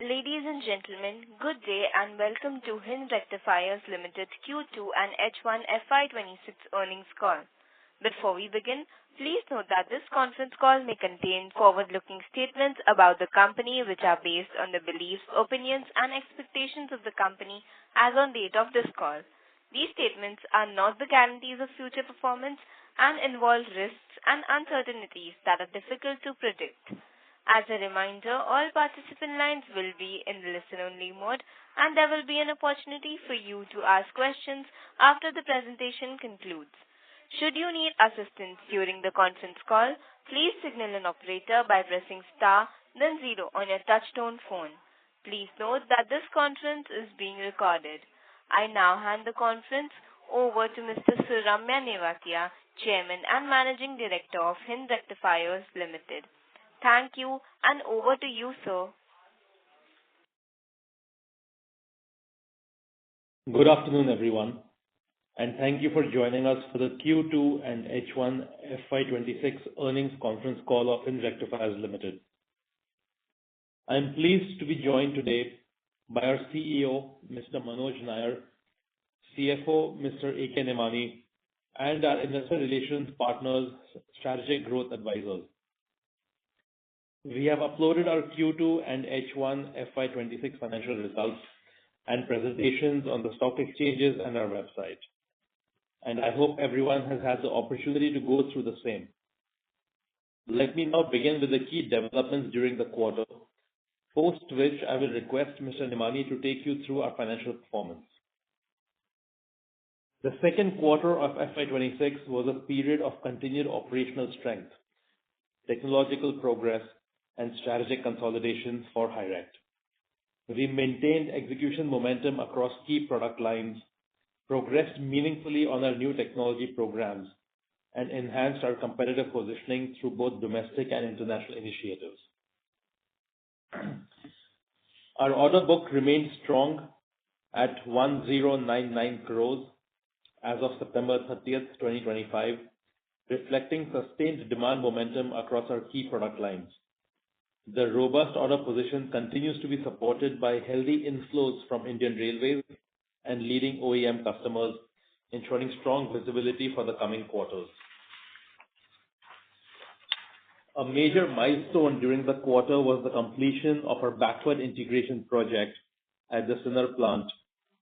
Ladies and gentlemen, good day and welcome to Hind Rectifiers Limited Q2 and H1 FY26 earnings call. Before we begin, please note that this conference call may contain forward-looking statements about the company which are based on the beliefs, opinions, and expectations of the company as on date of this call. These statements are not the guarantees of future performance and involve risks and uncertainties that are difficult to predict. As a reminder, all participant lines will be in listen-only mode, and there will be an opportunity for you to ask questions after the presentation concludes. Should you need assistance during the conference call, please signal an operator by pressing star, then 0 on your touch-tone phone. Please note that this conference is being recorded. I now hand the conference over to Mr. Suramya Nevatia, Chairman and Managing Director of Hind Rectifiers Limited. Thank you, and over to you, sir. Good afternoon, everyone, and thank you for joining us for the Q2 and H1 FY26 earnings conference call of Hind Rectifiers Limited. I am pleased to be joined today by our CEO, Mr. Manoj Nair, CFO, Mr. A.K. Nemani, and our investor relations partners, Strategic Growth Advisors. We have uploaded our Q2 and H1 FY26 financial results and presentations on the stock exchanges and our website, and I hope everyone has had the opportunity to go through the same. Let me now begin with the key developments during the quarter, post which I will request Mr. Nemani to take you through our financial performance. The second quarter of FY26 was a period of continued operational strength, technological progress, and strategic consolidation for Hirect. We maintained execution momentum across key product lines, progressed meaningfully on our new technology programs, and enhanced our competitive positioning through both domestic and international initiatives. Our order book remained strong at 1099 crores as of September 30th, 2025, reflecting sustained demand momentum across our key product lines. The robust order position continues to be supported by healthy inflows from Indian Railways and leading OEM customers, ensuring strong visibility for the coming quarters. A major milestone during the quarter was the completion of our backward integration project at the Sinnar plant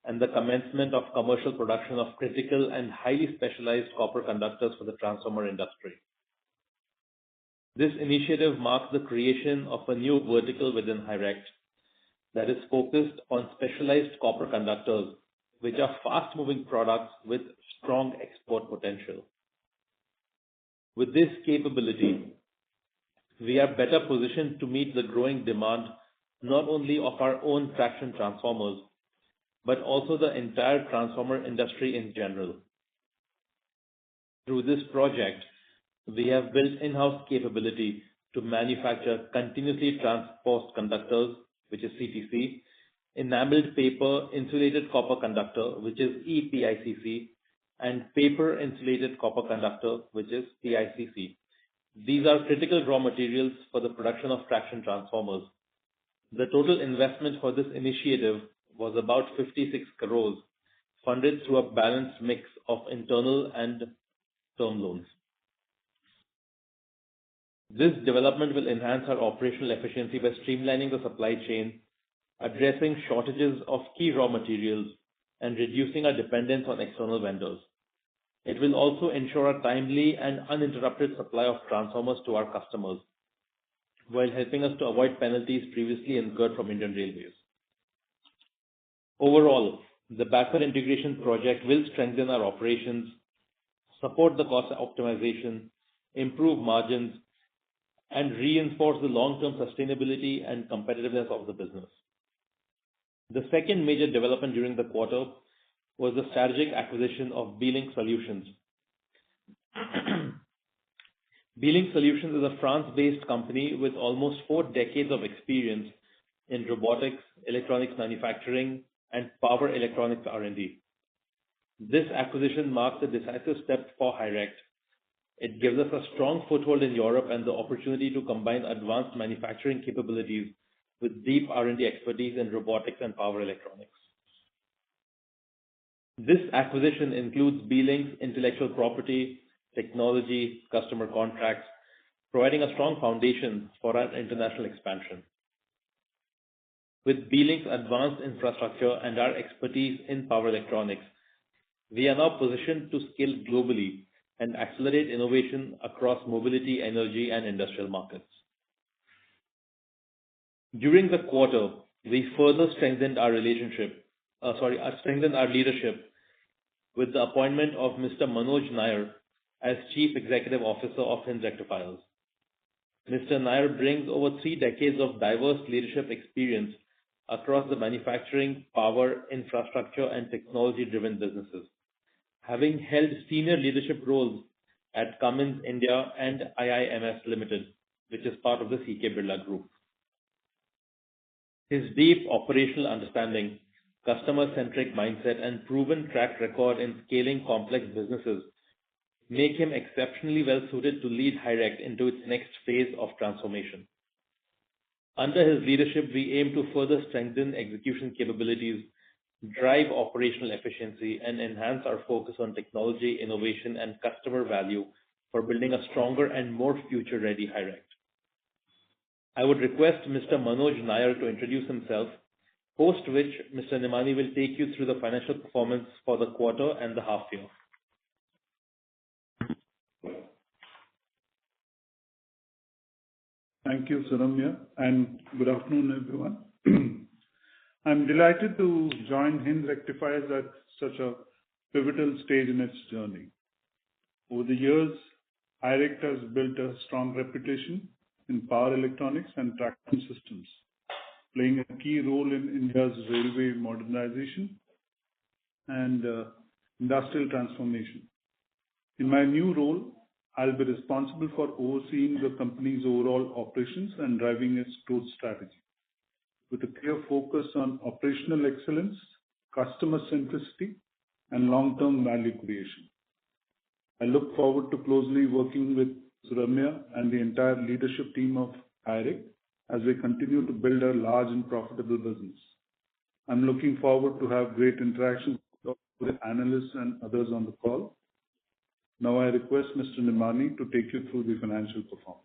and the commencement of commercial production of critical and highly specialized copper conductors for the transformer industry. This initiative marks the creation of a new vertical within Hirect that is focused on specialized copper conductors, which are fast-moving products with strong export potential. With this capability, we are better positioned to meet the growing demand not only of our own traction transformers, but also the entire transformer industry in general. Through this project, we have built in-house capability to manufacture continuously transposed conductors, which is CTC, enameled paper insulated copper conductor, which is EPICC, and paper insulated copper conductor, which is PICC. These are critical raw materials for the production of traction transformers. The total investment for this initiative was about 56 crores, funded through a balanced mix of internal and term loans. This development will enhance our operational efficiency by streamlining the supply chain, addressing shortages of key raw materials, and reducing our dependence on external vendors. It will also ensure a timely and uninterrupted supply of transformers to our customers, while helping us to avoid penalties previously incurred from Indian Railways. Overall, the backward integration project will strengthen our operations, support the cost optimization, improve margins, and reinforce the long-term sustainability and competitiveness of the business. The second major development during the quarter was the strategic acquisition of B-Link Solutions. B-Link Solutions is a France-based company with almost 4 decades of experience in robotics, electronics manufacturing, and power electronics R&D. This acquisition marks a decisive step for Hirect. It gives us a strong foothold in Europe and the opportunity to combine advanced manufacturing capabilities with deep R&D expertise in robotics and power electronics. This acquisition includes B-Link's intellectual property, technology, customer contracts, providing a strong foundation for our international expansion. With B-Link's advanced infrastructure and our expertise in power electronics, we are now positioned to scale globally and accelerate innovation across mobility, energy, and industrial markets. During the quarter, we further strengthened our leadership with the appointment of Mr. Manoj Nair as Chief Executive Officer of Hind Rectifiers. Mr. Nair brings over 3 decades of diverse leadership experience across the manufacturing, power, infrastructure, and technology-driven businesses, having held senior leadership roles at Cummins India and IIMS Limited, which is part of the CK Birla Group. His deep operational understanding, customer-centric mindset, and proven track record in scaling complex businesses make him exceptionally well suited to lead HiRect into its next phase of transformation. Under his leadership, we aim to further strengthen execution capabilities, drive operational efficiency, and enhance our focus on technology, innovation, and customer value for building a stronger and more future-ready HiRect. I would request Mr. Manoj Nair to introduce himself, post which Mr. Nimani will take you through the financial performance for the quarter and the half year. Thank you, Suramya, and good afternoon, everyone. I'm delighted to join Hind Rectifiers at such a pivotal stage in its journey. Over the years, HiRect has built a strong reputation in power electronics and traction systems, playing a key role in India's railway modernization and industrial transformation. In my new role, I'll be responsible for overseeing the company's overall operations and driving its growth strategy, with a clear focus on operational excellence, customer centricity, and long-term value creation. I look forward to closely working with Suramya and the entire leadership team of HiRect as we continue to build a large and profitable business. I'm looking forward to have great interactions with analysts and others on the call. Now I request Mr. Nimani to take you through the financial performance.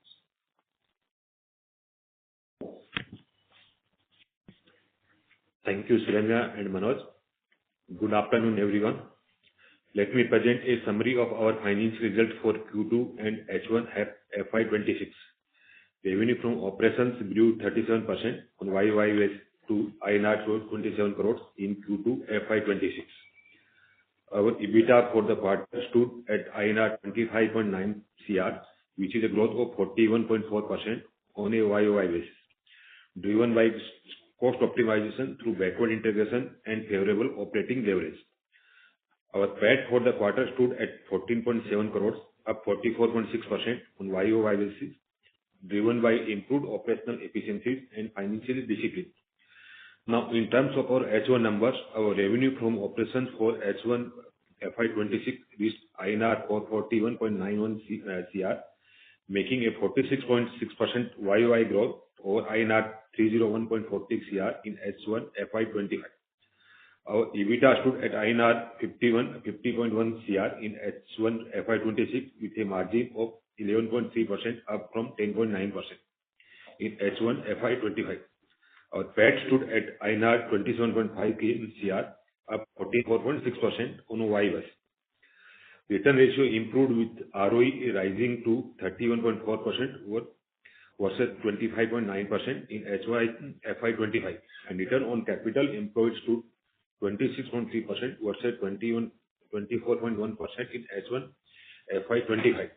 Thank you, Suramya and Manoj. Good afternoon, everyone. Let me present a summary of our financial results for Q2 and H1 FY26. Revenue from operations grew 37% on YoY basis to INR 27 crores in Q2 FY26. Our EBITDA for the quarter stood at INR 25.9 CR, which is a growth of 41.4% on a YoY basis, driven by cost optimization through backward integration and favorable operating leverage. Our PAT for the quarter stood at 14.7 crores, up 44.6% on YoY basis, driven by improved operational efficiencies and financial discipline. Now, in terms of our H1 numbers, our revenue from operations for H1 FY26 reached INR 441.91 CR, making a 46.6% YoY growth over INR 301.40 CR in H1 FY25. Our EBITDA stood at INR 50.1 CR in H1 FY26 with a margin of 11.3%, up from 10.9% in H1 FY25. Our PAT stood at INR 27.5 CR, up 44.6% on a YoY basis. Return ratio improved with ROE rising to 31.4% versus 25.9% in H1 FY25, and return on capital employed stood 26.3% versus 24.1% in H1 FY25.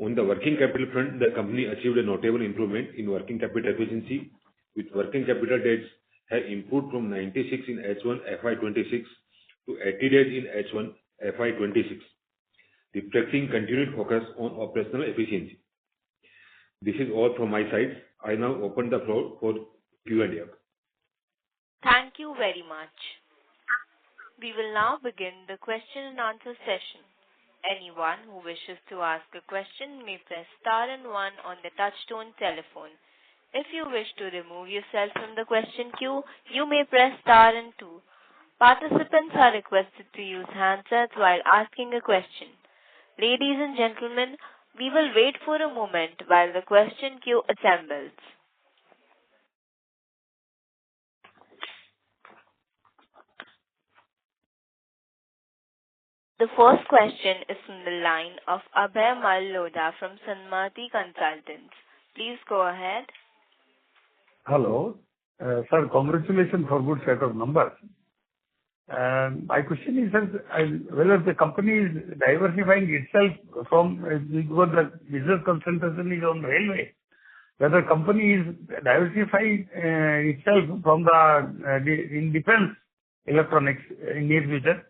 On the working capital front, the company achieved a notable improvement in working capital efficiency, with working capital days have improved from 96 in H1 FY26 to 80 days in H1 FY26, reflecting continued focus on operational efficiency. This is all from my side. I now open the floor for Q&A. Thank you very much. We will now begin the question and answer session. Anyone who wishes to ask a question may press star and one on the touchtone telephone. If you wish to remove yourself from the question queue, you may press star and 2. Participants are requested to use handsets while asking a question. Ladies and gentlemen, we will wait for a moment while the question queue assembles. The first question is from the line of Abhay Malloda from Sanmati Consultants. Please go ahead. Hello. Sir, congratulations for good set of numbers. My question is, sir, whether the company is diversifying itself from, because the business concentration is on railway, whether company is diversifying itself from in defense electronics in near future?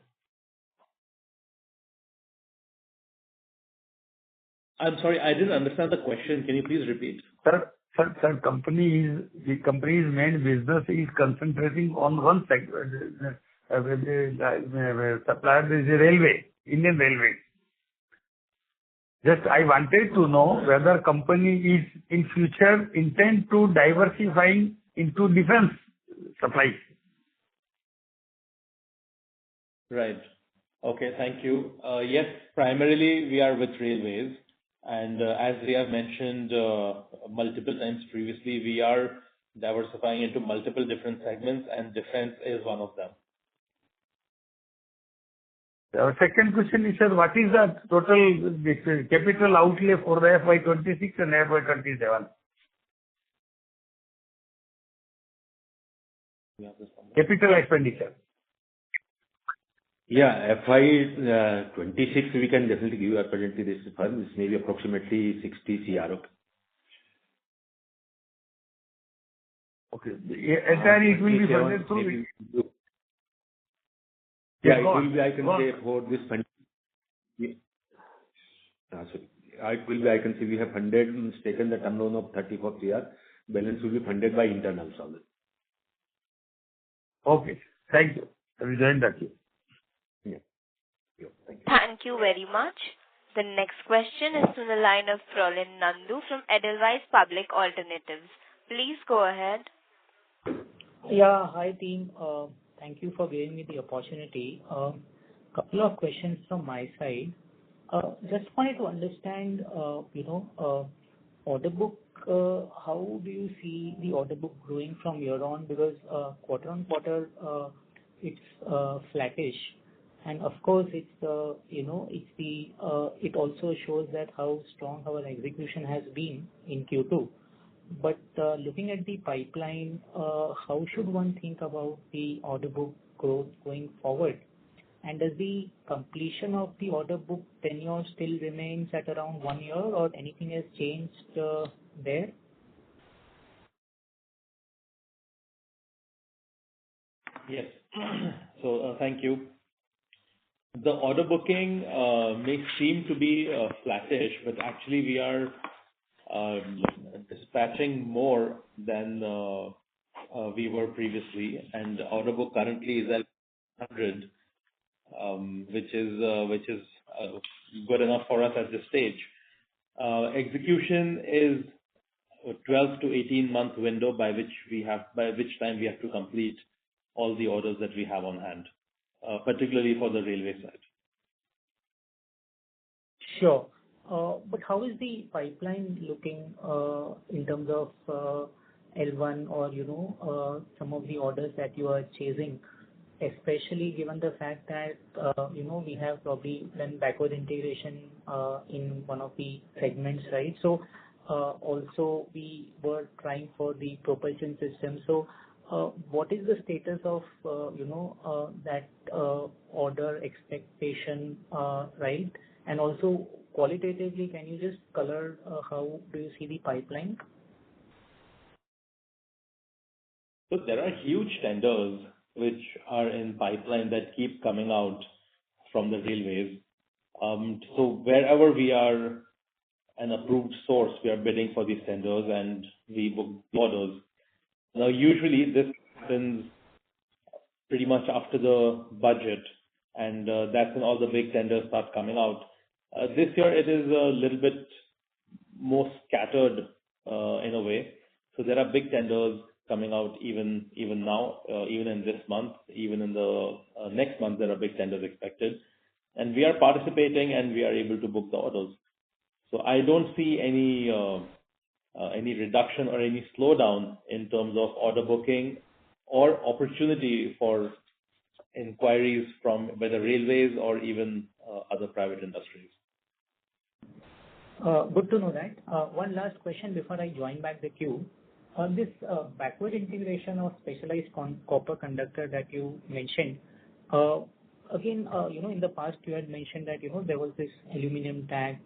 I'm sorry, I didn't understand the question. Can you please repeat? Sir, the company's main business is concentrating on one sector. Supplier is the railway, Indian Railways. Just I wanted to know whether company is in future intend to diversifying into defense supplies. Right. Okay, thank you. Yes, primarily we are with railways, and as we have mentioned multiple times previously, we are diversifying into multiple different segments, and defense is one of them. Second question is, sir, what is the total capital outlay for the FY26 and FY27? You have this number? Capital expenditure. Yeah, FY 26, we can definitely give you presently this fund. This may be approximately 60 CR. Okay. Entirely it will be funded through. Yeah, it will be, I can say, for this fund. Sorry. It will be, I can say, we have funded and taken the term loan of 34 CR. Balance will be funded by internals only. Okay. Thank you. I will join that. Yeah. Thank you. Thank you very much. The next question is from the line of Prolin Nandu from Edelweiss Public Alternatives. Please go ahead. Yeah, hi team. Thank you for giving me the opportunity. Couple of questions from my side. Just wanted to understand, order book. How do you see the order book growing from here on? Because quarter on quarter, it's flattish, and of course, it also shows that how strong our execution has been in Q2. But looking at the pipeline, how should one think about the order book growth going forward? And does the completion of the order book tenure still remains at around 1 year, or anything has changed there? Yes. So, thank you. The order booking may seem to be flattish, but actually we are dispatching more than we were previously, and the order book currently is at 100, which is good enough for us at this stage. Execution is a 12 to 18 month window by which time we have to complete all the orders that we have on hand, particularly for the railway side. Sure. But how is the pipeline looking in terms of L1 or some of the orders that you are chasing, especially given the fact that we have probably done backward integration in one of the segments, right? So also we were trying for the propulsion system. So what is the status of that order expectation, right? And also qualitatively, can you just color how do you see the pipeline? So there are huge tenders which are in pipeline that keep coming out from the railways. So wherever we are an approved source, we are bidding for these tenders and we book the orders. Now, usually this happens pretty much after the budget, and that's when all the big tenders start coming out. This year it is a little bit more scattered in a way. So there are big tenders coming out even now, even in this month, even in the next month, there are big tenders expected. And we are participating and we are able to book the orders. So I don't see any reduction or any slowdown in terms of order booking or opportunity for inquiries from whether railways or even other private industries. Good to know that. One last question before I join back the queue. On this backward integration of specialized copper conductor that you mentioned, again, in the past you had mentioned that, there was this aluminum tag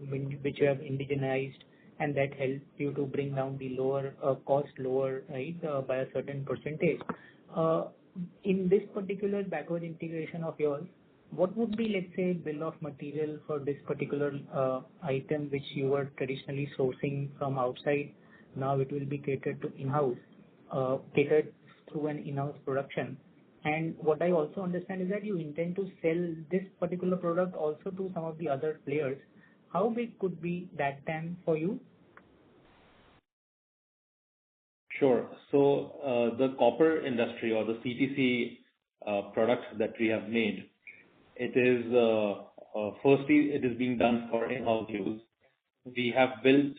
which you have indigenized, and that helped you to bring down the cost lower, right, by a certain percentage. In this particular backward integration of yours, what would be, let's say, bill of material for this particular item which you were traditionally sourcing from outside? Now it will be catered to in-house, catered through an in-house production. And what I also understand is that you intend to sell this particular product also to some of the other players. How big could be that TAM for you? Sure. So the copper industry or the CTC products that we have made, it is firstly it is being done for in-house use. We have built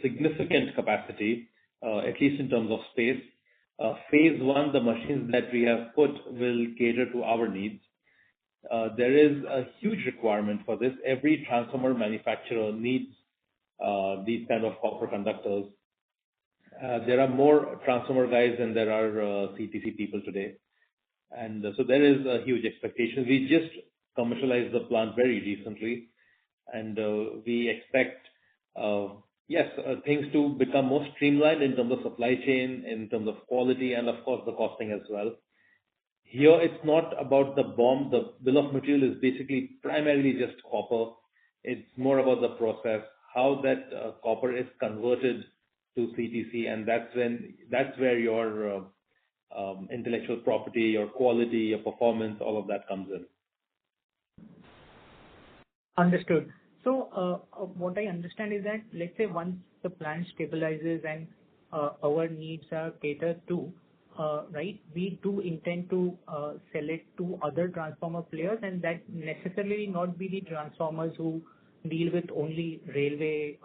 significant capacity, at least in terms of space. Phase one, the machines that we have put will cater to our needs. There is a huge requirement for this. Every transformer manufacturer needs these kind of copper conductors. There are more transformer guys than there are CTC people today. And so there is a huge expectation. We just commercialized the plant very recently, and we expect, things to become more streamlined in terms of supply chain, in terms of quality, and of course the costing as well. Here, it's not about the BOM. The bill of material is basically primarily just copper. It's more about the process, how that copper is converted to CTC, and that's where your intellectual property, your quality, your performance, all of that comes in. Understood. So what I understand is that, let's say once the plant stabilizes and our needs are catered to, right, we do intend to sell it to other transformer players, and that necessarily not be the transformers who deal with only railway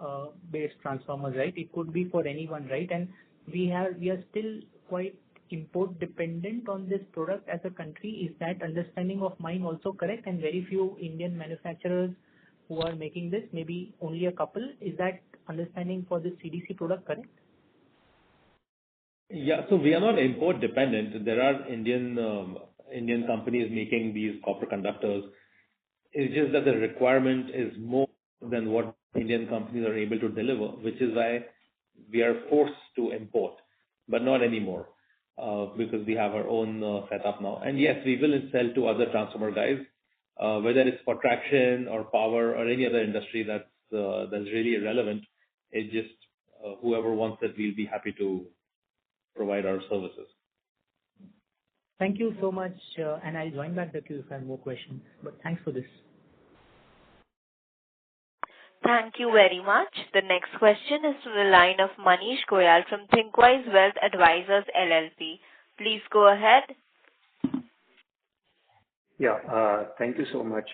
based transformers, right? It could be for anyone, right? And we are still quite import dependent on this product as a country. Is that understanding of mine also correct? And very few Indian manufacturers who are making this, maybe only a couple. Is that understanding for this CDC product correct? Yeah, so we are not import dependent. There are Indian companies making these copper conductors. It's just that the requirement is more than what Indian companies are able to deliver, which is why we are forced to import, but not anymore, because we have our own setup now. And yes, we will sell to other transformer guys, whether it's for traction or power or any other industry that's really irrelevant. It's just whoever wants it, we'll be happy to provide our services. Thank you so much, and I'll join back the queue if I have more questions. But thanks for this. Thank you very much. The next question is from the line of Manish Goyal from Thinkwise Wealth Advisors LLP. Please go ahead. Yeah, thank you so much.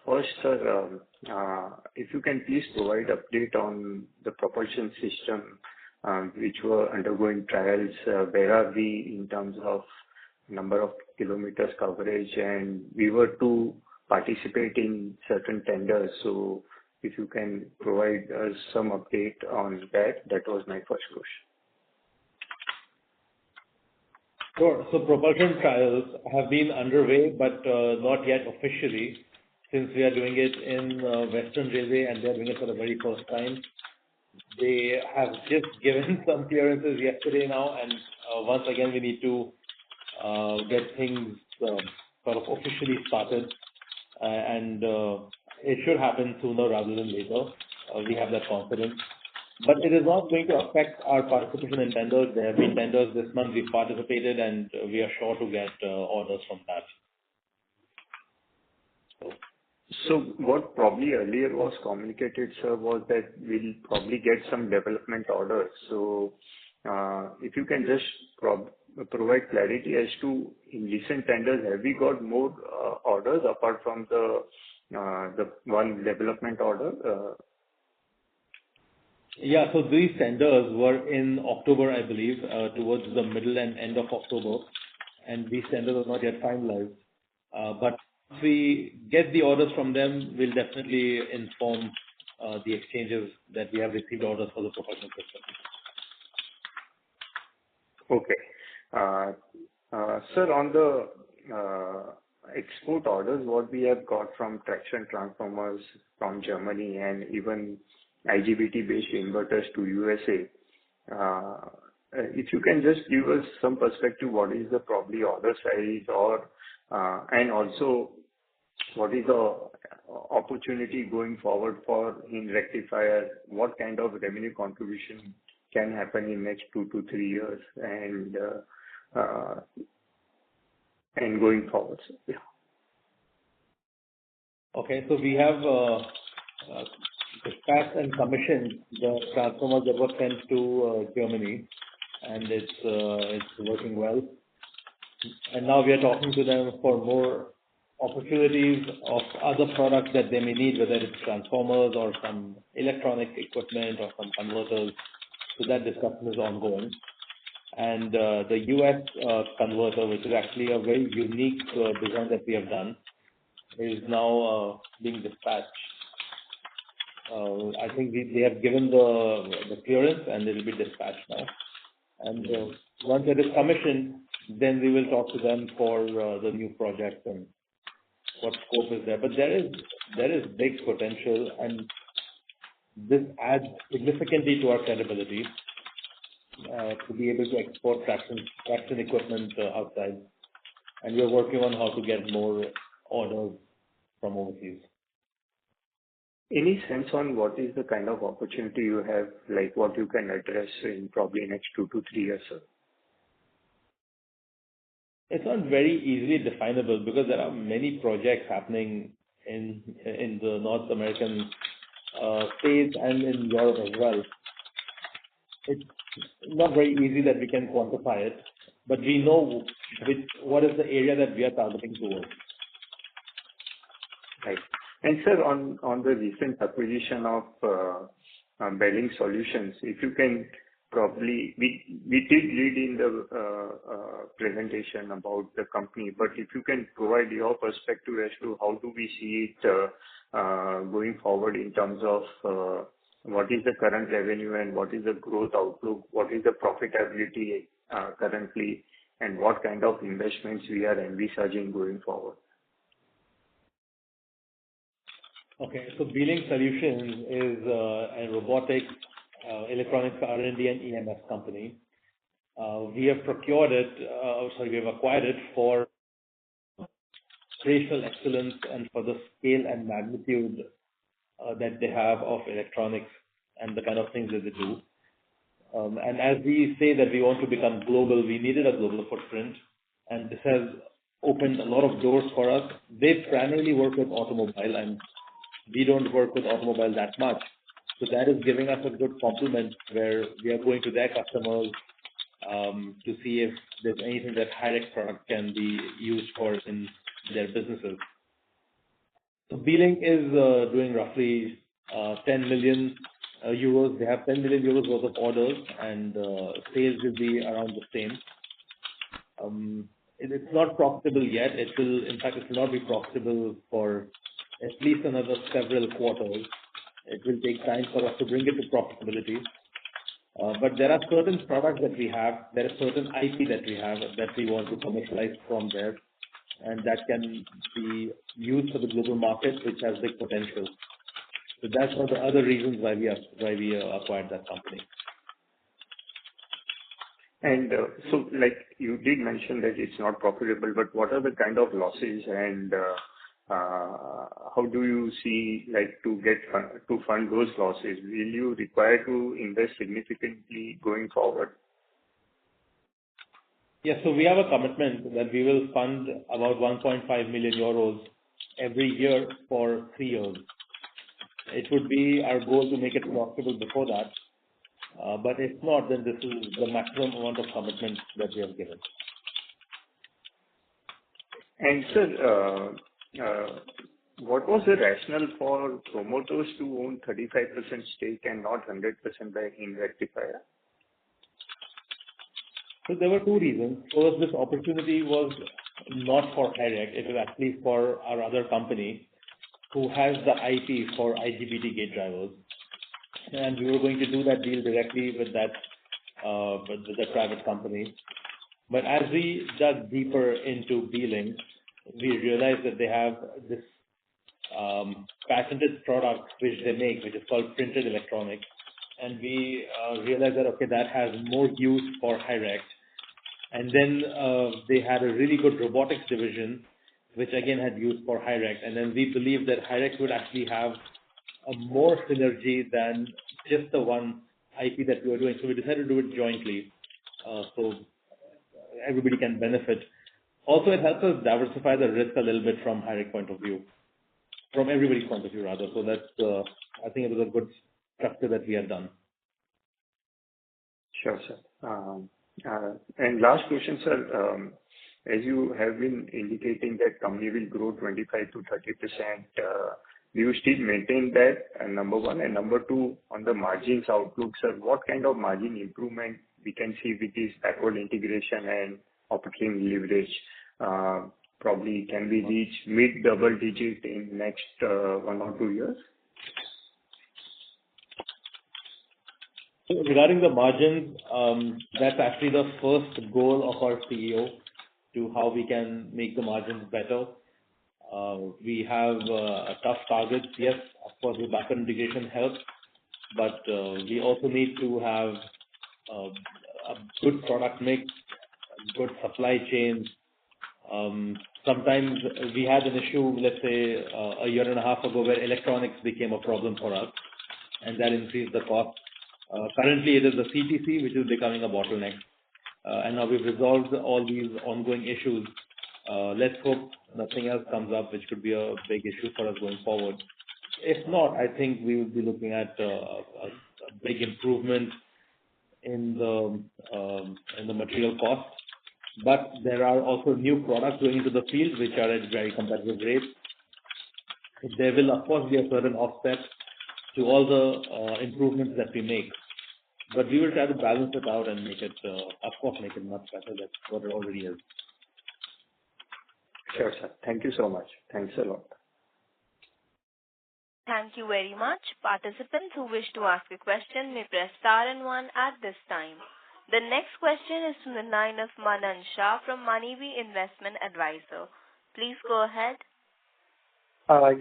First, sir, if you can please provide update on the propulsion system which were undergoing trials. Where are we in terms of number of kilometers coverage? And we were to participate in certain tenders. So if you can provide us some update on that, that was my first question. Sure. So propulsion trials have been underway, but not yet officially, since we are doing it in Western Railway and they're doing it for the very first time. They have just given some clearances yesterday now, and once again we need to get things sort of officially started, and it should happen sooner rather than later. We have that confidence. But it is not going to affect our participation in tenders. There have been tenders this month. We've participated, and we are sure to get orders from that. So what probably earlier was communicated, sir, was that we'll probably get some development orders. So If you can just provide clarity as to in recent tenders, have we got more orders apart from the one development order? Yeah. So these tenders were in October, I believe, towards the middle and end of October, and these tenders are not yet finalized. But if we get the orders from them, we'll definitely inform the exchanges that we have received orders for the propulsion system. Okay. Sir, on the export orders, what we have got from traction transformers from Germany and even IGBT-based inverters to USA, if you can just give us some perspective, what is the probably order size or, and also what is the opportunity going forward for in rectifier? What kind of revenue contribution can happen in next 2 to 3 years and going forward? So, yeah. Okay. So we have dispatched and commissioned the transformers that were sent to Germany, and it's working well. And now we are talking to them for more opportunities of other products that they may need, whether it's transformers or some electronic equipment or some converters. So that discussion is ongoing. And the US converter, which is actually a very unique design that we have done, is now being dispatched. I think they have given the clearance and it will be dispatched now. And once it is commissioned, then we will talk to them for the new project and what scope is there. But there is big potential, and this adds significantly to our credibility to be able to export traction equipment outside. And we are working on how to get more orders from overseas. Any sense on what is the kind of opportunity you have, like what you can address in probably next 2 to 3 years, sir? It's not very easily definable because there are many projects happening in the North American states and in Europe as well. It's not very easy that we can quantify it, but we know what is the area that we are targeting towards. Right. And sir, on the recent acquisition of Bearing Solutions, if you can probably, we did read in the presentation about the company, but if you can provide your perspective as to how do we see it going forward in terms of what is the current revenue and what is the growth outlook, what is the profitability currently, and what kind of investments we are envisaging going forward. Okay, so Bearing Solutions is a robotics, electronics R&D and EMS company. We have acquired it for operational excellence and for the scale and magnitude that they have of electronics and the kind of things that they do. And as we say that we want to become global, we needed a global footprint, and this has opened a lot of doors for us. They primarily work with automobile, and we don't work with automobile that much. So that is giving us a good complement where we are going to their customers to see if there's anything that Hind product can be used for in their businesses. So Bearing is doing roughly 10 million euros. They have 10 million euros worth of orders, and sales will be around the same. It's not profitable yet. It will not be profitable for at least another several quarters. It will take time for us to bring it to profitability. But there are certain products that we have, there is certain IP that we have that we want to commercialize from there, and that can be used for the global market, which has big potential. So that's one of the other reasons why we acquired that company. And so, like you did mention that it's not profitable, but what are the kind of losses and how do you see, like, to fund those losses? Will you require to invest significantly going forward? Yes, so we have a commitment that we will fund about 1.5 million euros every year for 3 years. It would be our goal to make it profitable before that. But if not, then this is the maximum amount of commitment that we have given. And sir, what was the rationale for promoters to own 35% stake and not 100% by Hind Rectifier? So there were two reasons. First, this opportunity was not for Hirect. It was actually for our other company who has the IP for IGBT gate drivers. And we were going to do that deal directly with that with the private company. But as we dug deeper into Beeling, we realized that they have this patented product which they make, which is called printed electronics. And we realized that, okay, that has more use for Hirect. And then they had a really good robotics division, which again had use for Hirect. And then we believed that Hirect would actually have a more synergy than just the one IP that we were doing. So we decided to do it jointly, so everybody can benefit. Also, it helps us diversify the risk a little bit from Hirect point of view, from everybody's point of view rather. So that's, I think it was a good structure that we had done. Sure, sir. And last question, sir. As you have been indicating that company will grow 25 to 30%, do you still maintain that, number one? And number two, on the margins outlook, sir, what kind of margin improvement we can see with this backward integration and operating leverage? Probably can we reach mid-double digit in next 1 or 2 years? Regarding the margins, that's actually the first goal of our CEO, to how we can make the margins better. We have a tough target. Yes, of course, the backward integration helps, but we also need to have a good product mix, good supply chain. Sometimes we had an issue, let's say, a year and a half ago, where electronics became a problem for us, and that increased the cost. Currently, it is the CTC which is becoming a bottleneck. And now we've resolved all these ongoing issues. Let's hope nothing else comes up which could be a big issue for us going forward. If not, I think we will be looking at a big improvement in the material cost. But there are also new products going into the field which are at very competitive rates. There will, of course, be a certain offset to all the improvements that we make. But we will try to balance it out and make it, of course, make it much better than what it already is. Sure, sir. Thank you so much. Thanks a lot. Thank you very much. Participants who wish to ask a question may press star and 1 at this time. The next question is from the line of Manan Shah from Manivi Investment Advisor. Please go ahead.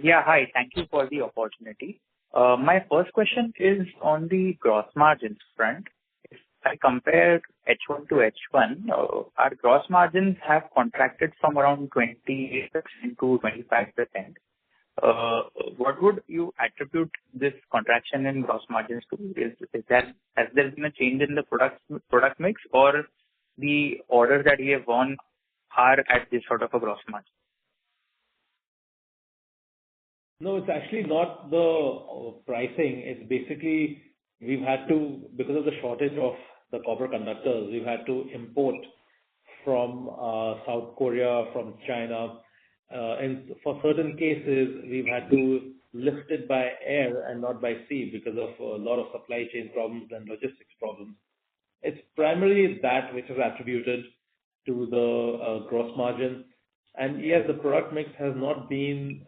Yeah, hi. Thank you for the opportunity. My first question is on the gross margins front. If I compare H1 to H1, our gross margins have contracted from around 28% to 25%. What would you attribute this contraction in gross margins to? Has there been a change in the product mix, or the orders that we have won are at this sort of a gross margin? No, it's actually not the pricing. It's basically we've had to, because of the shortage of the copper conductors, we've had to import from South Korea, from China. And for certain cases, we've had to lift it by air and not by sea because of a lot of supply chain problems and logistics problems. It's primarily that which is attributed to the gross margin. And yes, the product mix has not been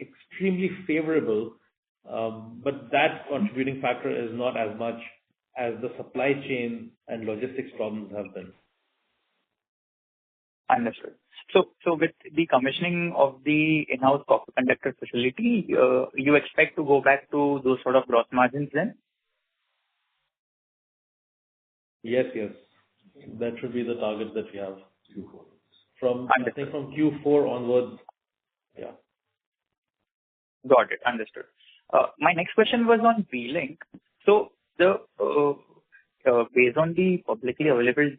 extremely favorable, but that contributing factor is not as much as the supply chain and logistics problems have been. Understood. So with the commissioning of the in-house copper conductor facility, you expect to go back to those sort of gross margins then? Yes. That should be the target that we have. Q4. I think from Q4 onwards, yeah. Got it. Understood. My next question was on Beeling. So based on the publicly available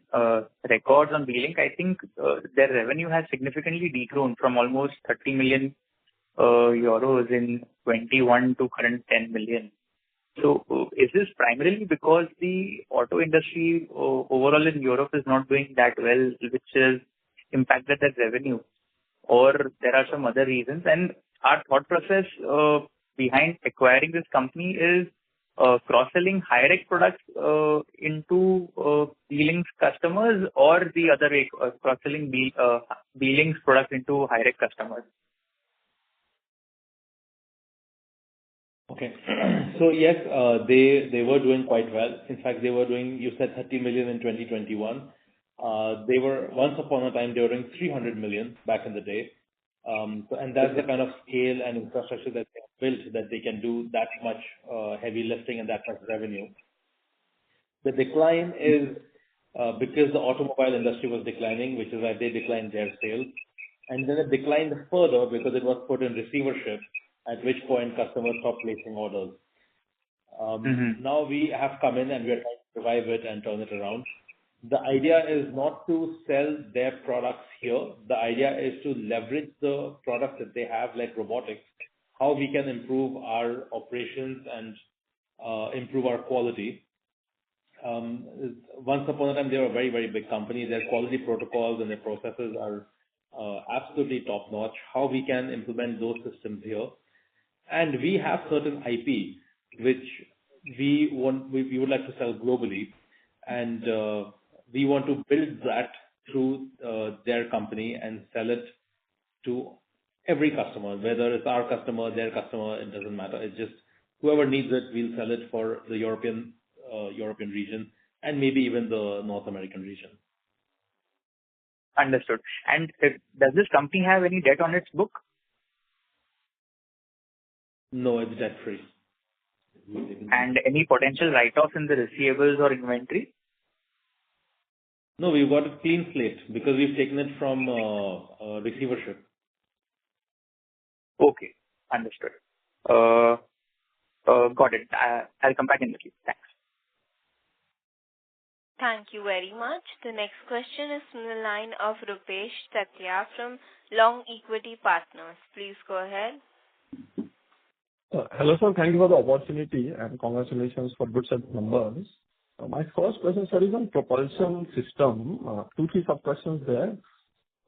records on Beeling, I think their revenue has significantly degrown from almost 30 million euros in 21 to current 10 million. So is this primarily because the auto industry overall in Europe is not doing that well, which has impacted that revenue, or there are some other reasons? And our thought process behind acquiring this company is cross-selling high-rec products into Beeling's customers, or the other way, cross-selling Beeling's products into high-rec customers. Okay. So yes, they were doing quite well. In fact, they were doing, you said 30 million in 2021. They were, once upon a time, they were doing 300 million back in the day. And that's the kind of scale and infrastructure that they have built, that they can do that much heavy lifting and that much revenue. The decline is because the automobile industry was declining, which is why they declined their sales. And then it declined further because it was put in receivership, at which point customers stopped placing orders. Now we have come in and we are trying to revive it and turn it around. The idea is not to sell their products here. The idea is to leverage the products that they have, like robotics, how we can improve our operations and improve our quality. Once upon a time, they were a very, very big company. Their quality protocols and their processes are absolutely top-notch. How we can implement those systems here. And we have certain IP, which we would like to sell globally. And we want to build that through their company and sell it to every customer, whether it's our customer, their customer, it doesn't matter. It's just whoever needs it, we'll sell it for the European region and maybe even the North American region. Understood. And does this company have any debt on its book? No, it's debt free. And any potential write-off in the receivables or inventory? No, we've got a clean slate because we've taken it from receivership. Okay, understood. Got it. I'll come back in the queue. Thanks. Thank you very much. The next question is from the line of Rupesh Tatya from Long Equity Partners. Please go ahead. Hello, sir. Thank you for the opportunity and congratulations for good set of numbers. My first question, sir, is on propulsion system. 2-3 sub-questions there.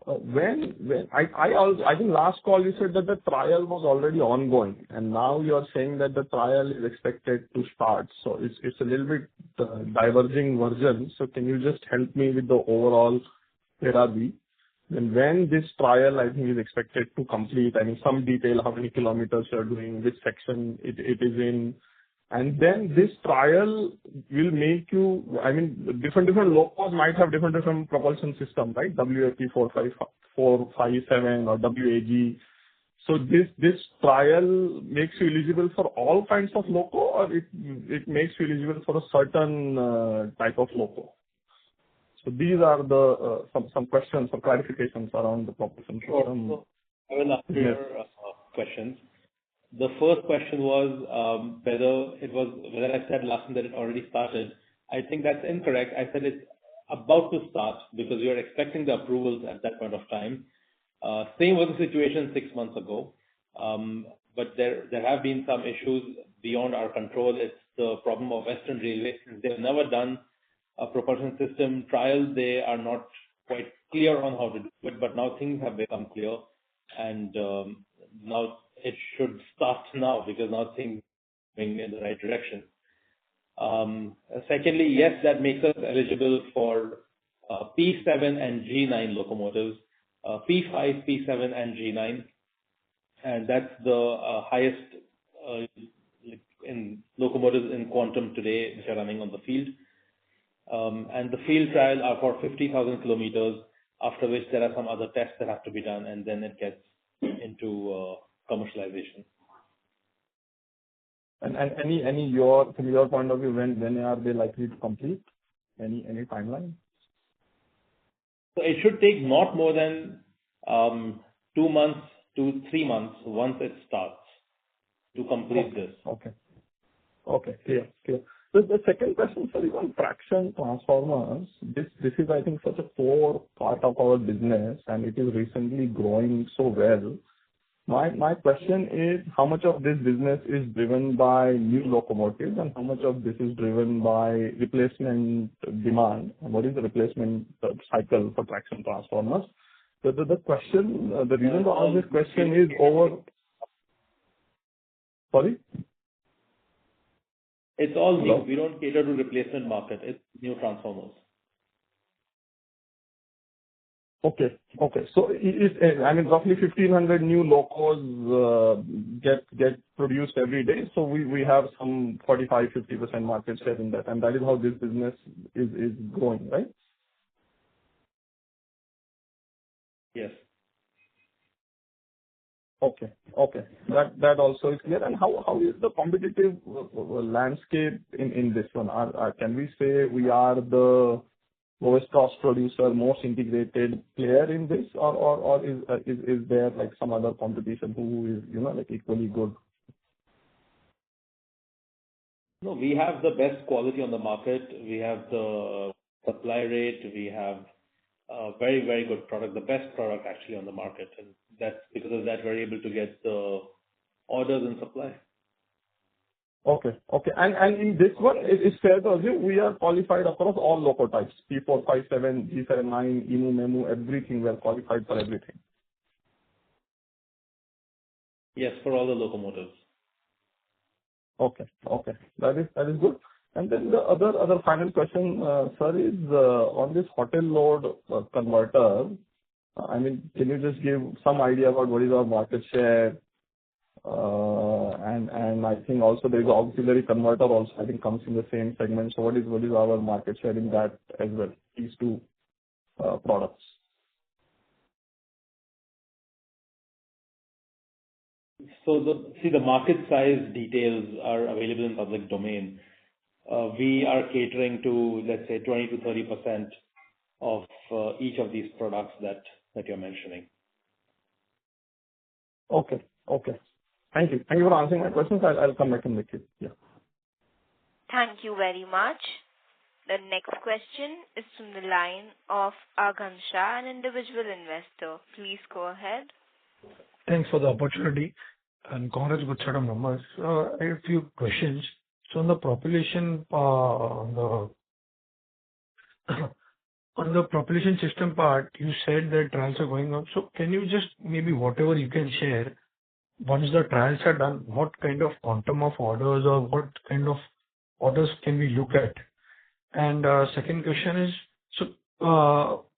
I think last call you said that the trial was already ongoing, and now you are saying that the trial is expected to start. So it's a little bit diverging version. So can you just help me with the overall where are we? And when this trial, I think, is expected to complete, I mean, some detail, how many kilometers you are doing, which section it is in. And then this trial will make you, I mean, different locos might have different propulsion system, right? WAP 457 or WAG. So this trial makes you eligible for all kinds of loco, or it makes you eligible for a certain type of loco? So these are the some questions or clarifications around the propulsion system. So I will answer your questions. The first question was whether I said last time that it already started. I think that's incorrect. I said it's about to start because we are expecting the approvals at that point of time. Same was the situation 6 months ago. But there have been some issues beyond our control. It's the problem of Western Railway. Since they've never done a propulsion system trial, they are not quite clear on how to do it. But now things have become clear, and now it should start now because now things are moving in the right direction. Secondly, yes, that makes us eligible for P7 and G9 locomotives, P5, P7, and G9, and that's the highest in locomotives in quantum today, which are running on the field. And the field trial are for 50,000 kilometers, after which there are some other tests that have to be done, and then it gets into commercialization. And from your point of view, when are they likely to complete? Any timeline? So it should take not more than 2 months to 3 months once it starts to complete this. Okay. Clear. So the second question, sir, is on traction transformers. This is, I think, such a core part of our business, and it is recently growing so well. My question is, how much of this business is driven by new locomotives and how much of this is driven by replacement demand? And what is the replacement cycle for traction transformers? The question, the reason to ask this question is over... Sorry? It's all new. Hello? We don't cater to replacement market. It's new transformers. Okay. So I mean, roughly 1,500 new locos get produced every day. So we have some 45-50% market share in that, and that is how this business is growing, right? Yes. Okay. That also is clear. And how is the competitive landscape in this one? Can we say we are the lowest cost producer, most integrated player in this, or is there like some other competition who is, like equally good? No, we have the best quality on the market. We have the supply rate. We have a very, very good product, the best product actually on the market. And that's because of that, we're able to get the orders and supply. Okay. And in this one, it's fair to assume we are qualified across all loco types, P457, G79, EMU, MEMU, everything. We are qualified for everything. Yes, for all the locomotives. Okay. That is good. And then the other final question, sir, is on this hotel load converter. I mean, can you just give some idea about what is our market share? And I think also there is auxiliary converter also, I think, comes in the same segment. So what is our market share in that as well, these two products? So the market size details are available in public domain. We are catering to, let's say, 20 to 30% of each of these products that you're mentioning. Okay. Thank you for answering my questions. I'll come back in the queue. Yeah. Thank you very much. The next question is from the line of Akansha, an individual investor. Please go ahead. Thanks for the opportunity and congrats with set of numbers. I have a few questions. So on the propulsion on the propulsion system part, you said that trials are going on. So can you just maybe whatever you can share, once the trials are done, what kind of quantum of orders or what kind of orders can we look at? And second question is, so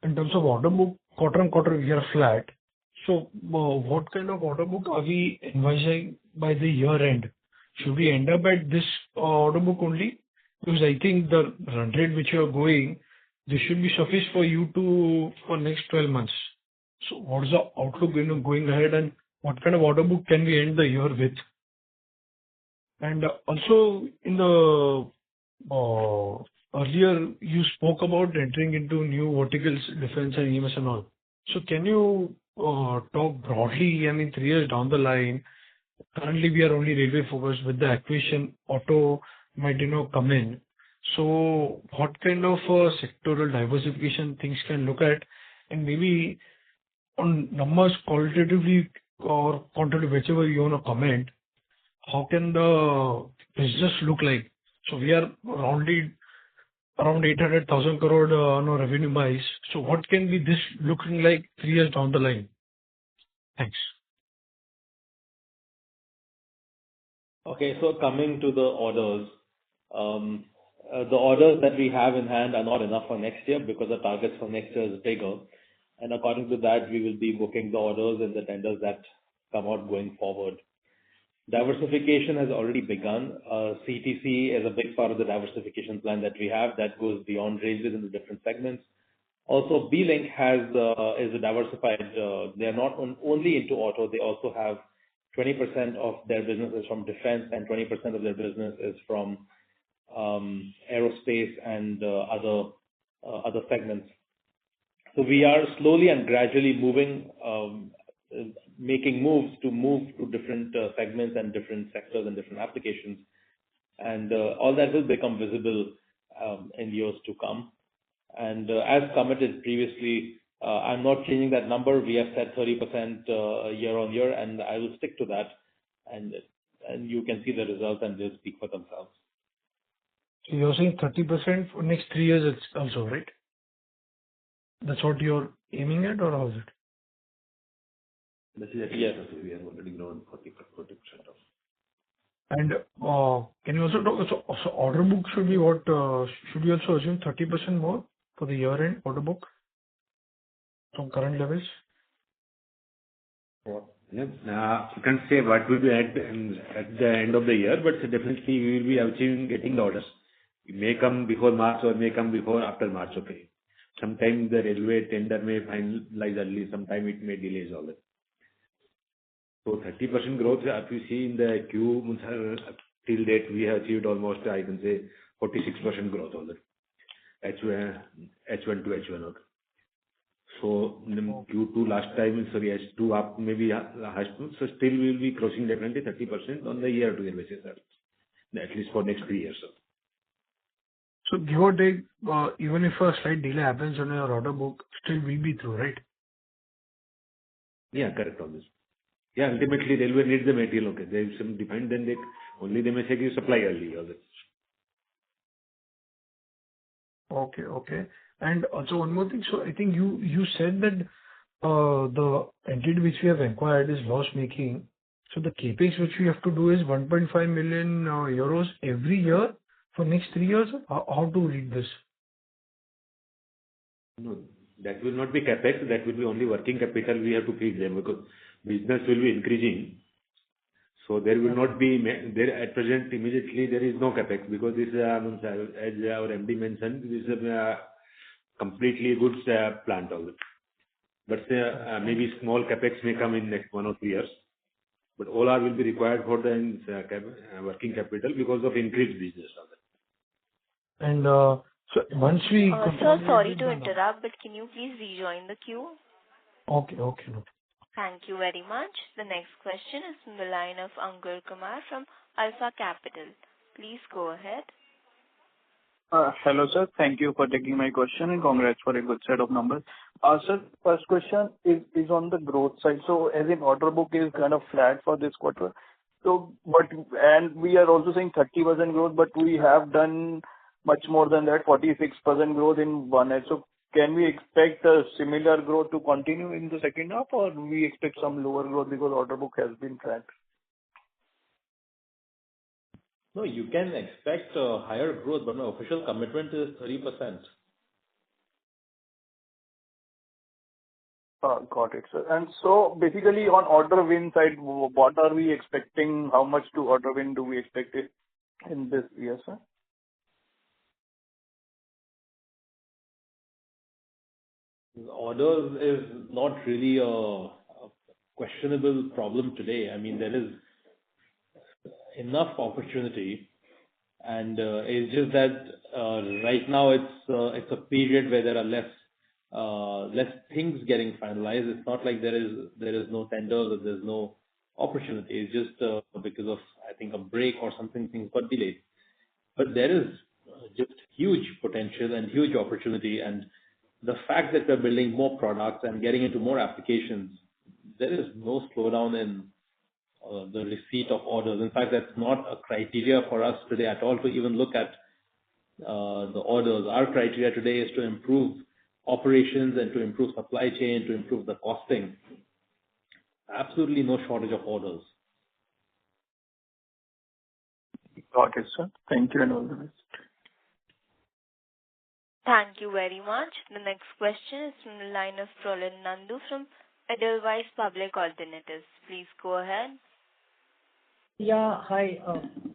in terms of order book, quarter on quarter we are flat. So what kind of order book are we envisaging by the year end? Should we end up at this order book only? Because I think the run rate which you are going, this should be sufficient for you for next 12 months. So what is the outlook going ahead, and what kind of order book can we end the year with? And also in the earlier you spoke about entering into new verticals, defense and EMS and all. So can you talk broadly? I mean, 3 years down the line, currently we are only railway focused. With the acquisition, auto might come in. So what kind of sectoral diversification things can look at, and maybe on numbers qualitatively or quantitatively, whichever you want to comment, how can the business look like? So we are around 800,000 crore on our revenue base. So what can be this looking like 3 years down the line? Thanks. Okay, so coming to the orders, the orders that we have in hand are not enough for next year because the targets for next year is bigger. And according to that, we will be booking the orders and the tenders that come out going forward. Diversification has already begun. CTC is a big part of the diversification plan that we have that goes beyond railways into different segments. Also, B-Link is a diversified. They are not only into auto. They also have 20% of their business is from defense and 20% of their business is from aerospace and other segments. So we are slowly and gradually making moves to different segments and different sectors and different applications. And all that will become visible in years to come. And as committed previously, I'm not changing that number. We have said 30% year-on-year, and I will stick to that. And you can see the results, and they'll speak for themselves. So you're saying 30% for next 3 years it's also, right? That's what you're aiming at, or how is it? This is Yes. we have already grown 40% of. And can you also talk, so order book should be what, should we also assume 30% more for the year-end order book from current levels? Yeah. You can't say what will be at the end of the year, but definitely we will be achieving getting the orders. It may come before March or may come before after March, okay. Sometimes the railway tender may finalize early, sometime it may delays all that. So 30% growth, if you see in the Q, till date, we have achieved almost, I can say, 46% growth on that. H1 to H1. Okay. So in Q2 last time, sorry, H2 up maybe H2, so still we will be crossing definitely 30% on the year-to-year basis, sir. At least for next 3 years, sir. So give or take, even if a slight delay happens on your order book, still we'll be through, right? Yeah, correct on this. Yeah, ultimately railway needs the material, okay. There is some defined, then they may say you supply early or that. Okay, okay. And also one more thing. So I think you said that the entity which we have acquired is loss-making. So the CapEx which we have to do is 1.5 million euros every year for next 3 years. How to read this? No, that will not be CapEx. That will be only working capital we have to feed them because business will be increasing. So there will not be there at present immediately there is no CapEx because this as our MD mentioned, this is a completely goods plant also. But maybe small CapEx may come in next 1 or 2 years. But all are will be required for the working capital because of increased business. And so once we Sir, sorry to interrupt, but can you please rejoin the queue? Okay, okay. No. Thank you very much. The next question is from the line of Ankur Kumar from Alpha Capital. Please go ahead. Hello, sir. Thank you for taking my question, and congrats for a good set of numbers. Sir, first question is on the growth side. So as in order book is kind of flat for this quarter. So, and we are also saying 30% growth, but we have done much more than that, 46% growth in one edge. So can we expect a similar growth to continue in the second half, or do we expect some lower growth because order book has been flat? No, you can expect higher growth, but my official commitment is 30%. Got it, sir. And so basically on order win side, what are we expecting? How much to order win do we expect it in this year, sir? Orders is not really a questionable problem today. I mean, there is enough opportunity, and it's just that right now it's a period where there are less things getting finalized. It's not like there is no tenders or there's no opportunity. It's just because of, I think, a break or something, things got delayed. But there is just huge potential and huge opportunity, and the fact that we're building more products and getting into more applications, there is no slowdown in the receipt of orders. In fact, that's not a criteria for us today at all to even look at the orders. Our criteria today is to improve operations and to improve supply chain, to improve the costing. Absolutely no shortage of orders. Got it, sir. Thank you and all the best. Thank you very much. The next question is from the line of Prolin Nandu from Edelweiss Public Alternatives. Please go ahead. Yeah, hi.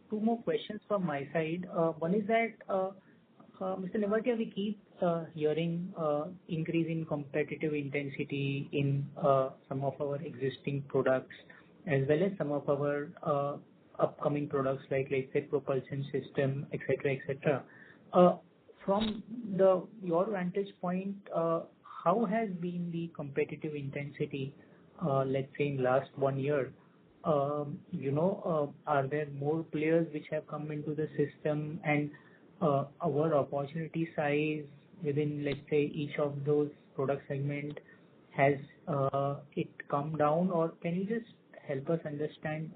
Two more questions from my side. One is that, Mr. Nevatia, we keep hearing increase in competitive intensity in some of our existing products as well as some of our upcoming products like, let's say, propulsion system, etc., etc. From your vantage point, how has been the competitive intensity, let's say, in last 1 year? Are there more players which have come into the system, and our opportunity size within, let's say, each of those product segment, has it come down, or can you just help us understand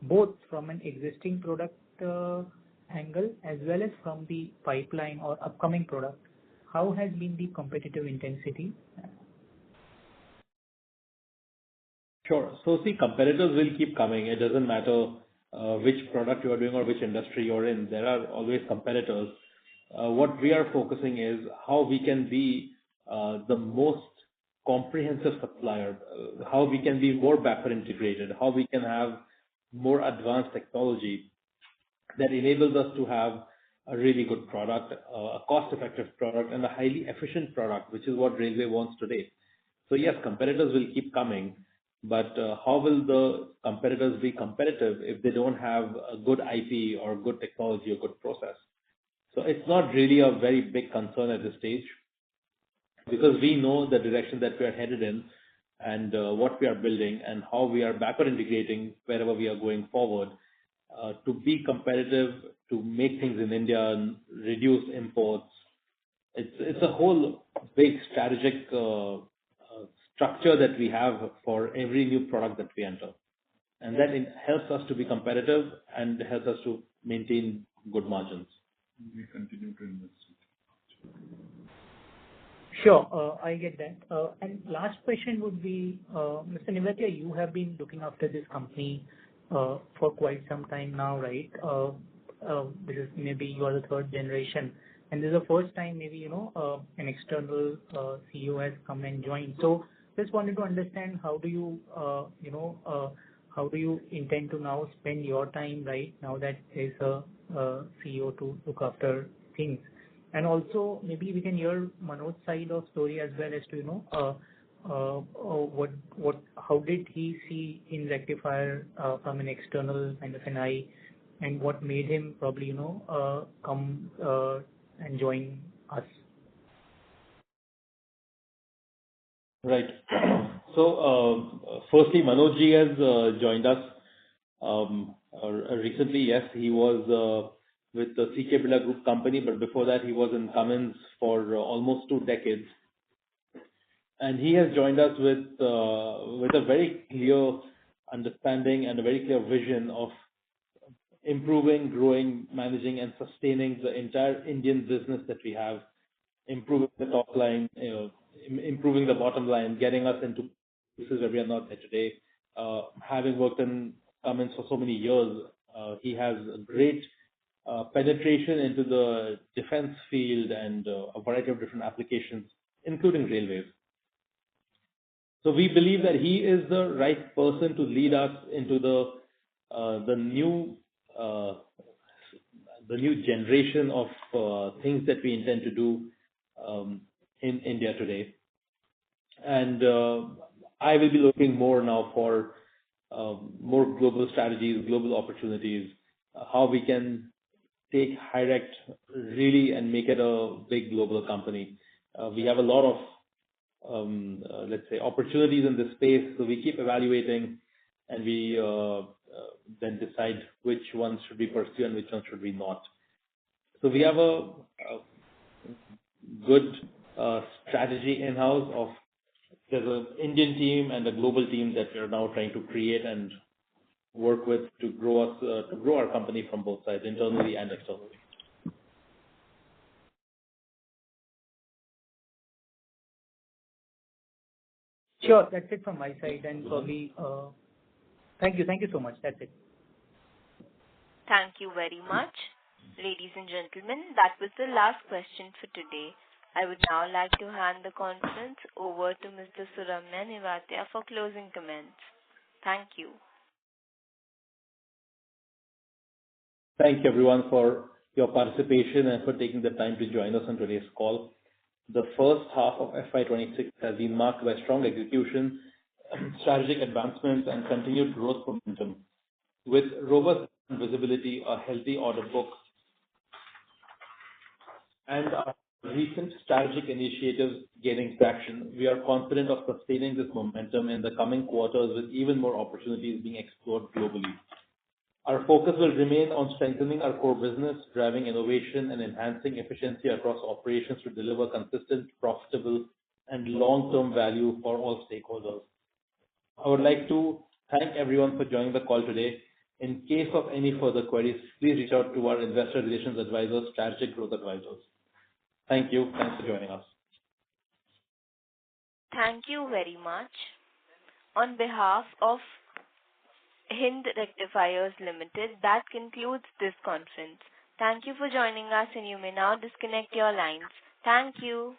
both from an existing product angle as well as from the pipeline or upcoming product? How has been the competitive intensity? Sure. So see, competitors will keep coming. It doesn't matter which product you are doing or which industry you're in. There are always competitors. What we are focusing is how we can be the most comprehensive supplier, how we can be more backward integrated, how we can have more advanced technology that enables us to have a really good product, a cost-effective product, and a highly efficient product, which is what railway wants today. So yes, competitors will keep coming, but how will the competitors be competitive if they don't have a good IP or good technology or good process? So it's not really a very big concern at this stage, because we know the direction that we are headed in and what we are building and how we are backward integrating wherever we are going forward to be competitive, to make things in India and reduce imports. It's a whole big strategic structure that we have for every new product that we enter. And that it helps us to be competitive and helps us to maintain good margins. We continue to invest. Sure, I get that. And last question would be, Mr. Nevatia, you have been looking after this company for quite some time now, right? This is maybe you are the third generation, and this is the first time maybe, an external CEO has come and joined. So just wanted to understand how do you, how do you intend to now spend your time, right, now that there's a CEO to look after things? And also, maybe we can hear Manoj's side of story as well as to, how did he see in Rectifier from an external kind of an eye, and what made him probably, come and join us? Right. So, firstly, Manoj ji has joined us recently. Yes, he was with the CK Birla Group company, but before that he was in Cummins for almost 2 decades. And he has joined us with a very clear understanding and a very clear vision of improving, growing, managing, and sustaining the entire Indian business that we have, improving the top line, improving the bottom line, getting us into places where we are not there today. Having worked in Cummins for so many years, he has a great penetration into the defense field and a variety of different applications, including railways. So we believe that he is the right person to lead us into the new generation of things that we intend to do in India today. And I will be looking more now for more global strategies, global opportunities, how we can take Hirect really and make it a big global company. We have a lot of, let's say, opportunities in this space, so we keep evaluating, and we then decide which ones should we pursue and which ones should we not. So we have a good strategy in-house of there's an Indian team and a global team that we are now trying to create and work with to grow our company from both sides, internally and externally. Sure, that's it from my side, and probably, thank you so much. That's it. Thank you very much. Ladies and gentlemen, that was the last question for today. I would now like to hand the conference over to Mr. Suramya Nevatia for closing comments. Thank you. Thank you everyone for your participation and for taking the time to join us on today's call. The first half of FY26 has been marked by strong execution, strategic advancements, and continued growth momentum. With robust visibility, a healthy order book, and our recent strategic initiatives gaining traction, we are confident of sustaining this momentum in the coming quarters with even more opportunities being explored globally. Our focus will remain on strengthening our core business, driving innovation, and enhancing efficiency across operations to deliver consistent, profitable, and long-term value for all stakeholders. I would like to thank everyone for joining the call today. In case of any further queries, please reach out to our investor relations advisors, Strategic Growth Advisors. Thank you. Thanks for joining us. Thank you very much. On behalf of Hind Rectifiers Limited, that concludes this conference. Thank you for joining us, and you may now disconnect your lines. Thank you.